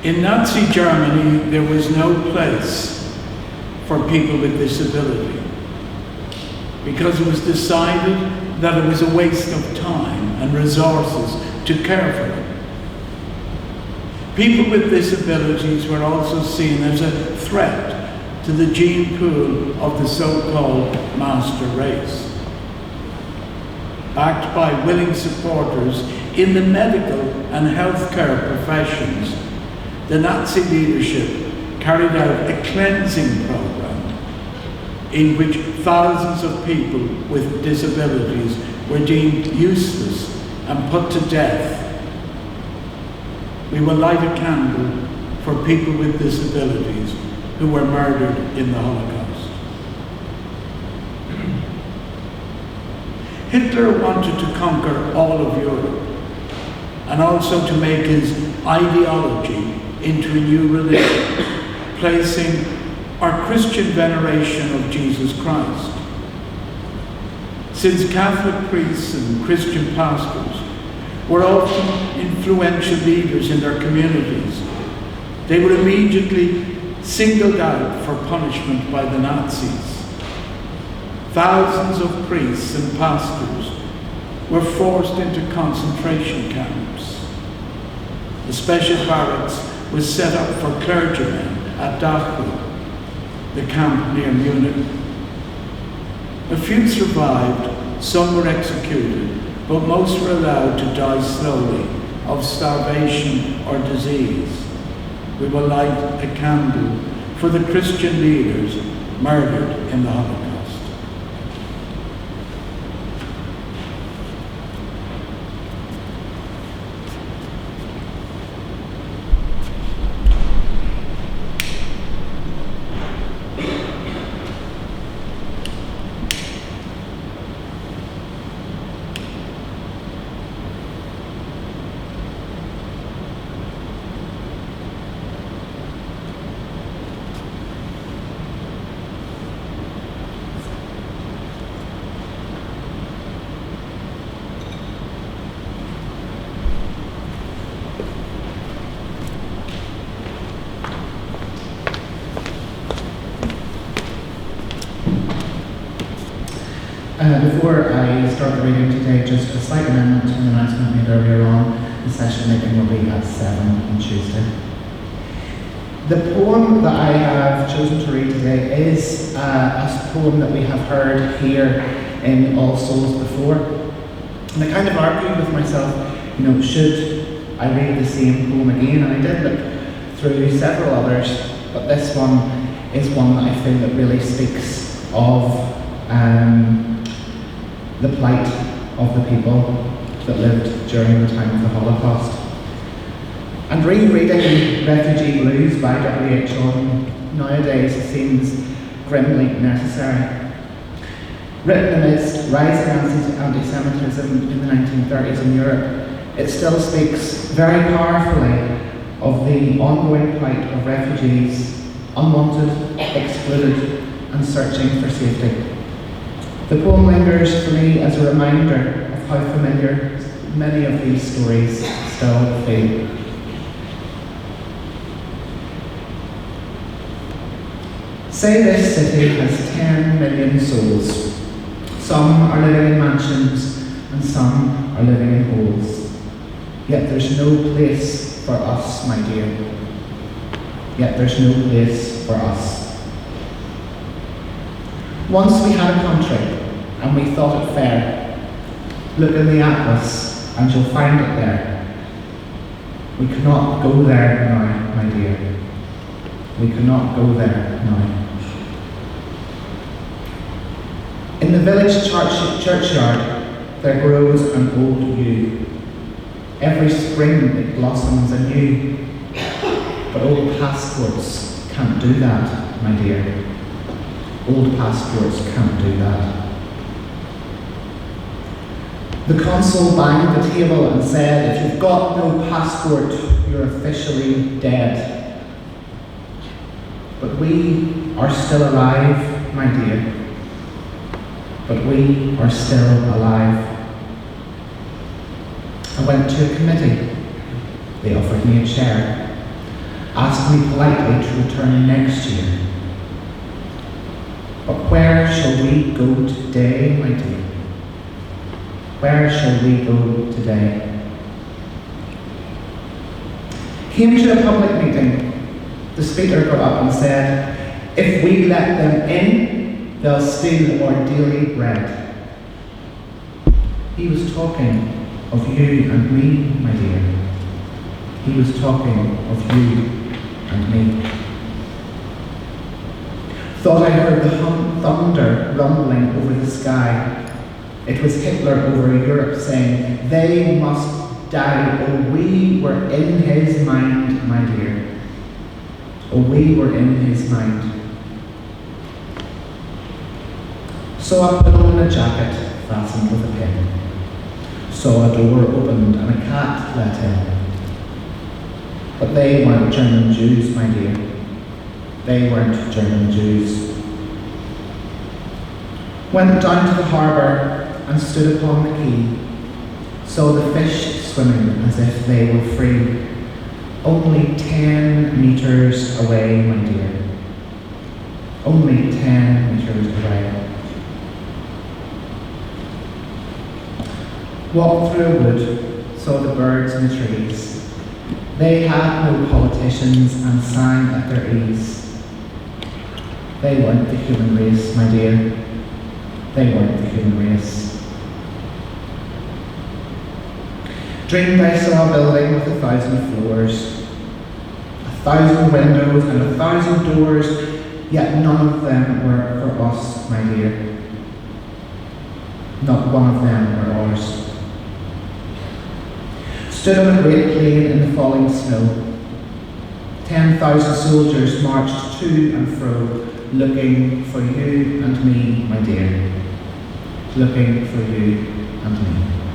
In Nazi Germany, there was no place for people with disability because it was decided that it was a waste of time and resources to care for them. People with disabilities were also seen as a threat to the gene pool of the so-called master race. Backed by willing supporters in the medical and healthcare professions, the Nazi leadership carried out a cleansing program in which thousands of people with disabilities were deemed useless and put to death. We will light a candle for people with disabilities who were murdered in the Holocaust. Hitler wanted to conquer all of Europe and also to make his ideology into a new religion, placing our Christian veneration of Jesus Christ. Since Catholic priests and Christian pastors were often influential leaders in their communities, they were immediately singled out for punishment by the Nazis. Thousands of priests and pastors were forced into concentration camps. A special barracks was set up for clergymen at Dachau, the camp near Munich. A few survived, some were executed, but most were allowed to die slowly of starvation or disease. We will light a candle for the Christian leaders murdered in the Holocaust. Before I start the reading today, just a slight amendment to an announcement made earlier on. The session meeting will be at 7 on Tuesday. The poem that I have chosen to read today is a poem that we have heard here in All Souls before. And I kind of argued with myself, should I read the same poem again? And I did look through several others, but this one is one that I feel that really speaks of the plight of the people that lived during the time of the Holocaust. And rereading Refugee Blues by W.H. Auden nowadays seems grimly necessary. Written amidst rising anti-Semitism in the 1930s in Europe, it still speaks very powerfully of the ongoing plight of refugees, unwanted, excluded, and searching for safety. The poem lingers for me as a reminder of how familiar many of these stories still feel. Say this city has 10 million souls. Some are living in mansions and some are living in holes. Yet there's no place for us, my dear. Yet there's no place for us. Once we had a country and we thought it fair. Look in the atlas and you'll find it there. We cannot go there now, my dear. We cannot go there now. In the village churchyard there grows an old yew. Every spring it blossoms anew. But old passports can't do that, my dear. Old passports can't do that. The consul banged the table and said, if you've got no passport, you're officially dead. But we are still alive, my dear. But we are still alive. I went to a committee. They offered me a chair. ask me politely to return next year. But where shall we go today, my dear? Where shall we go today? Came to a public meeting. The speaker got up and said, if we let them in, they'll steal our daily bread. He was talking of you and me, my dear. He was talking of you and me. Thought I heard the thunder rumbling over the sky. It was Hitler over Europe saying, they must die. Oh, we were in his mind, my dear. Oh, we were in his mind. Saw a pillow in a jacket fastened with a pin. Saw a door opened and a cat let in. But they weren't German Jews, my dear. They weren't German Jews. Went down to the harbour and stood upon the quay. Saw the fish swimming as if they were free. Only 10 metres away, my dear. Only 10 metres away. Walked through a wood, saw the birds in the trees. They had no politicians and sang at their ease. They weren't the human race, my dear. They weren't the human race. Dreamed I saw a building with 1,000 floors, 1,000 windows and 1,000 doors, yet none of them were for us, my dear. Not one of them were ours. Stood on a great plain in the falling snow. 10,000 soldiers marched to and fro, looking for you and me, my dear. Looking for you and me.